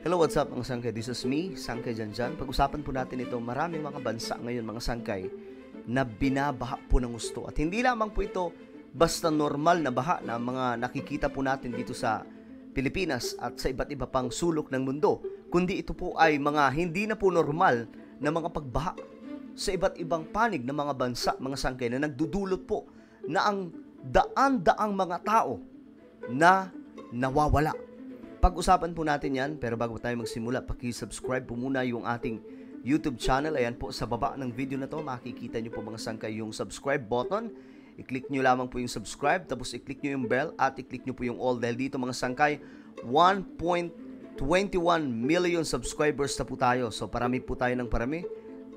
Hello, what's up mga sangkay? This is me, Sangkay Janjan. Pag-usapan po natin ito, maraming mga bansa ngayon mga sangkay na binabaha po ng gusto. At hindi lamang po ito basta normal na baha na mga nakikita po natin dito sa Pilipinas at sa iba't iba pang sulok ng mundo, kundi ito po ay mga hindi na po normal na mga pagbaha sa iba't ibang panig ng mga bansa, mga sangkay, na nagdudulot po na ang daan-daang mga tao na nawawala. Pag-usapan po natin yan, pero bago tayo magsimula, paki-subscribe po muna yung ating YouTube channel. Ayan po, sa baba ng video na to, makikita nyo po mga sangkay yung subscribe button. I-click nyo lamang po yung subscribe, tapos i-click nyo yung bell, at i-click nyo po yung all. Dahil dito mga sangkay, 1.21 million subscribers na po tayo. So parami po tayo ng parami.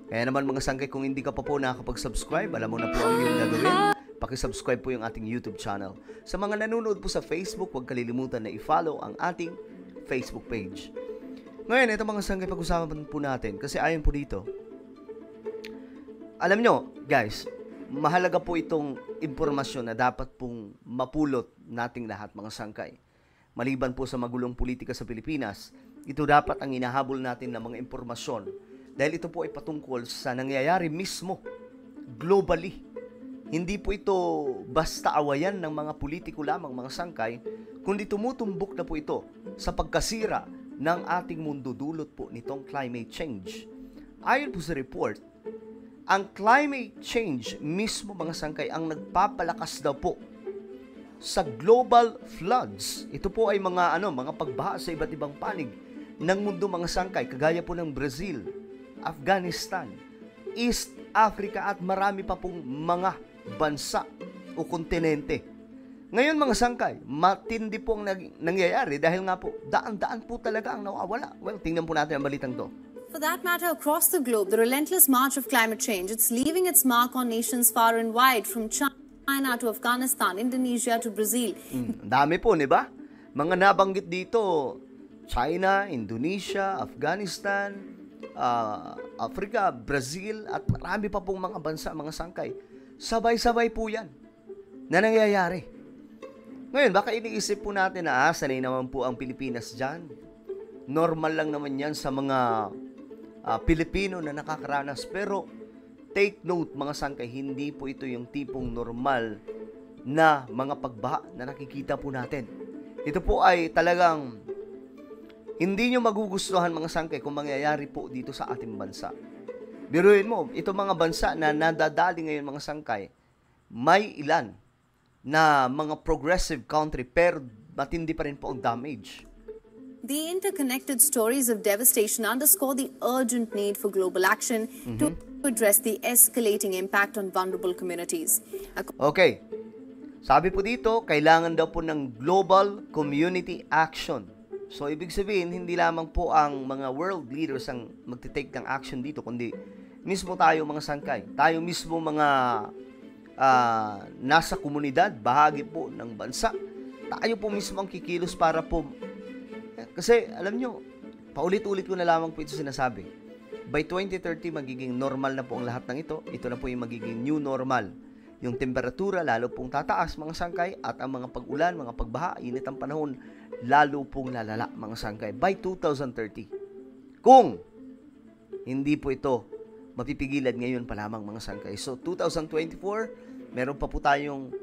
Kaya naman mga sangkay, kung hindi ka pa po nakakapag-subscribe, alam mo na po ang iyong gagawin. Paki-subscribe po yung ating YouTube channel. Sa mga nanonood po sa Facebook, huwag kalilimutan na i-follow ang ating Facebook page. Ngayon, ito mga sangkay, pag-usapan po natin. Kasi ayon po dito, alam nyo, guys, mahalaga po itong impormasyon na dapat pong mapulot nating lahat mga sangkay. Maliban po sa magulong politika sa Pilipinas, ito dapat ang inahabol natin ng mga impormasyon. Dahil ito po ay patungkol sa nangyayari mismo, globally. Hindi po ito basta awayan ng mga politiko lamang mga sangkay, kundi tumutumbok na po ito sa pagkasira ng ating mundo dulot po nitong climate change. Ayon po sa report, ang climate change mismo mga sangkay ang nagpapalakas daw po sa global floods. Ito po ay mga pagbaha sa iba't ibang panig ng mundo mga sangkay, kagaya po ng Brazil, Afghanistan, East Africa at marami pa pong mga bansa o kontinente. Ngayon mga sangkay, matindi po ang nangyayari dahil nga po, daan-daan po talaga ang nawawala. Well, tingnan po natin ang balitang to. For that matter, across the globe, the relentless march of climate change, it's leaving its mark on nations far and wide, from China to Afghanistan, Indonesia to Brazil. Dami po, di ba? Mga nabanggit dito, China, Indonesia, Afghanistan, Africa, Brazil, at marami pa pong mga bansa, mga sangkay. Sabay-sabay po yan na nangyayari. Ngayon, baka iniisip po natin na sanay naman po ang Pilipinas dyan. Normal lang naman yan sa mga Pilipino na nakakaranas. Pero take note mga sangkay, hindi po ito yung tipong normal na mga pagbaha na nakikita po natin. Ito po ay talagang hindi nyo magugustuhan mga sangkay kung mangyayari po dito sa ating bansa. Biruin mo, ito mga bansa na nadadali ngayon mga sangkay, may ilan na mga progressive country pero matindi pa rin po ang damage. The interconnected stories of devastation underscore the urgent need for global action to address the escalating impact on vulnerable communities. Okay. Sabi po dito, kailangan daw po ng global community action. So, ibig sabihin, hindi lamang po ang mga world leaders ang magte-take ng action dito, kundi mismo tayo mga sangkay. Tayo mismo mga nasa komunidad, bahagi po ng bansa. Tayo po mismo ang kikilos para po. Kasi, alam nyo, paulit-ulit ko na lamang po ito sinasabi. By 2030, magiging normal na po ang lahat ng ito. Ito na po yung magiging new normal. Yung temperatura, lalo pong tataas mga sangkay, at ang mga pag-ulan, mga pagbaha, init ang panahon, lalo pong lalala mga sangkay by 2030. Kung hindi po ito mapipigilan ngayon pa lamang mga sangkay. So 2024, meron pa po tayong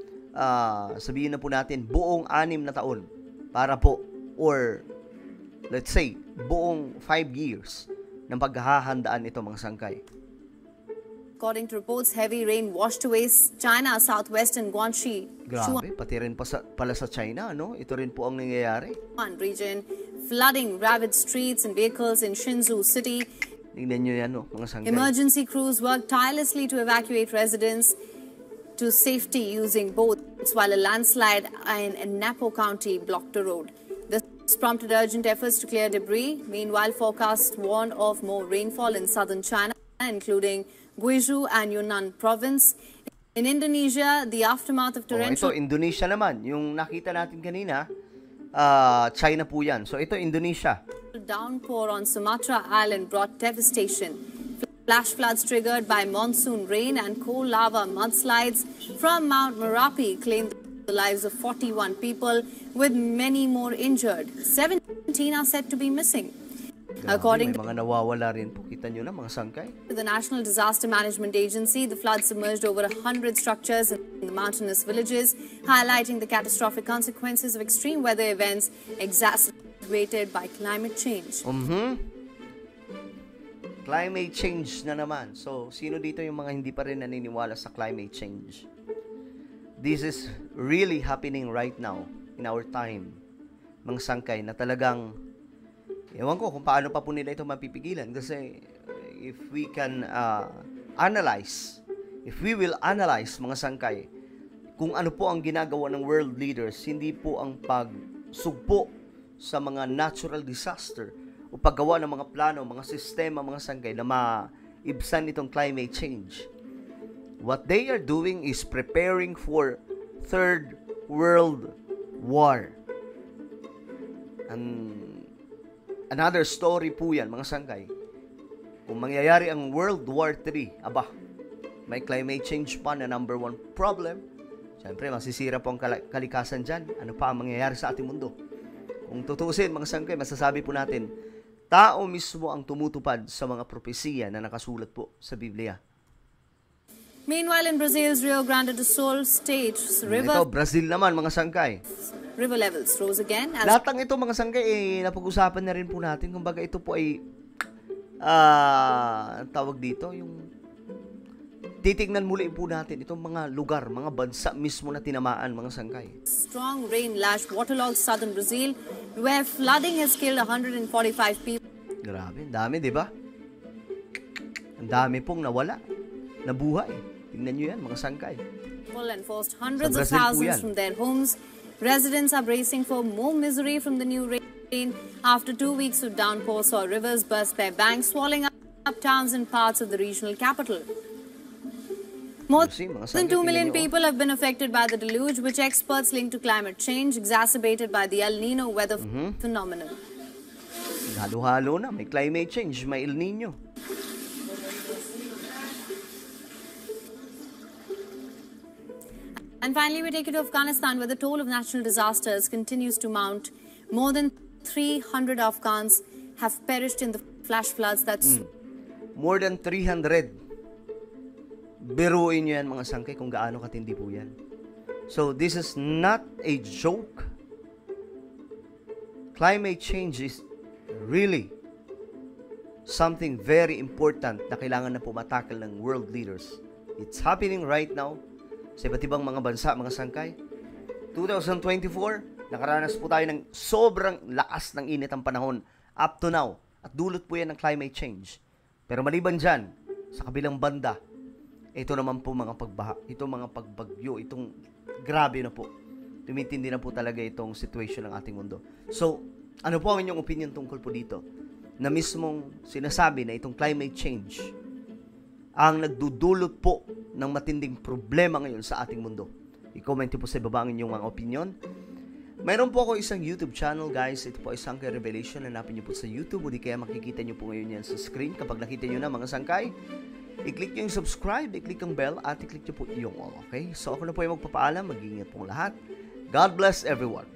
sabihin na po natin buong 6 na taon para po, or let's say buong 5 years ng paghahandaan ito mga sangkay. According to reports, heavy rain washed away China, southwest and Guangxi. Grabe, pati rin pala sa China, no? Ito rin po ang nangyayari. Region, flooding ravaged streets and vehicles in Hsinchu City. Tingnan nyo yan, no? Mga sangkay. Emergency crews worked tirelessly to evacuate residents to safety using boats, while a landslide in Napo County blocked the road. This prompted urgent efforts to clear debris. Meanwhile, forecasts warn of more rainfall in southern China, including Guizhou and Yunnan province. In Indonesia, the aftermath of torrential... ito, Indonesia naman. Yung nakita natin kanina, China po yan. So, ito, Indonesia. Downpour on Sumatra Island brought devastation. Flash floods triggered by monsoon rain and coal lava mudslides from Mount Merapi claimed the lives of 41 people, with many more injured. 17 are said to be missing. According may mga nawawala rin po. Kita nyo na, mga sangkay. to the National Disaster Management Agency, the floods submerged over 100 structures in the mountainous villages, highlighting the catastrophic consequences of extreme weather events exacerbated by climate change. Climate change na naman. So, sino dito yung mga hindi pa rin naniniwala sa climate change? This is really happening right now in our time. Mga sangkay na talagang, ewan ko kung paano pa po nila ito mapipigilan. Kasi if we can if we will analyze, mga sangkay, kung ano po ang ginagawa ng world leaders, hindi po ang pagsugpo sa mga natural disaster o paggawa ng mga plano, mga sistema, mga sangkay na maibsan itong climate change. What they are doing is preparing for Third World War. And another story po yan, mga sangkay. Kung mangyayari ang World War III, may climate change pa na number one problem. Siyempre, masisira po ang kalikasan dyan. Ano pa ang mangyayari sa ating mundo? Kung tutusin, mga sangkay, masasabi po natin, tao mismo ang tumutupad sa mga propesiya na nakasulat po sa Biblia. Meanwhile, in Brazil's Rio Grande do Sul state, Ito, Brazil naman, mga sangkay. river levels rose again. Lahat ng ito, mga sangkay, napag-usapan na rin po natin. Kumbaga, ito po ay, tawag dito, yung titignan muli po natin itong mga lugar, mga bansa mismo na tinamaan, mga sangkay. Strong rain lashed waterlogged southern Brazil, where flooding has killed 145 people. Grabe, ang dami, di ba? Ang dami pong nawala, nabuhay. Tingnan nyo yan, mga sangkay. And forced hundreds of Brazil po thousands yan. from their homes. Residents are bracing for more misery from the new rain after 2 weeks of downpour saw rivers burst their banks, swallowing up towns and parts of the regional capital. More than 2 million people have been affected by the deluge, which experts link to climate change, exacerbated by the El Nino weather phenomenon. Halo-halo na, may climate change, may El Nino. And finally, we take it to Afghanistan, where the toll of natural disasters continues to mount. More than 300 Afghans have perished in the flash floods that's More than 300. Biruin nyo yan, mga sangkay, kung gaano katindi po yan. So, this is not a joke. Climate change is really something very important na kailangan na po matakal ng world leaders. It's happening right now sa iba't ibang mga bansa, mga sangkay. 2024, nakaranas po tayo ng sobrang lakas ng init ang panahon up to now. At dulot po yan ng climate change. Pero maliban dyan, sa kabilang banda, ito naman po mga pagbaha, itong mga pagbagyo, itong grabe na po. Tumitindi na po talaga itong situation ng ating mundo. So, ano po ang inyong opinion tungkol po dito? Na mismong sinasabi na itong climate change ang nagdudulot po ng matinding problema ngayon sa ating mundo. I-comment po sa ibaba ang inyong mga opinion. Mayroon po ako isang YouTube channel, guys. Ito po ay Sangkay Revelation. Hanapin niyo po sa YouTube o di kaya makikita niyo po ngayon yan sa screen. Kapag nakita niyo na, mga sangkay, i-click niyo yung subscribe, i-click ang bell, at i-click niyo po yung all. Okay? So ako na po yung magpapaalam. Mag-iingat pong lahat. God bless everyone.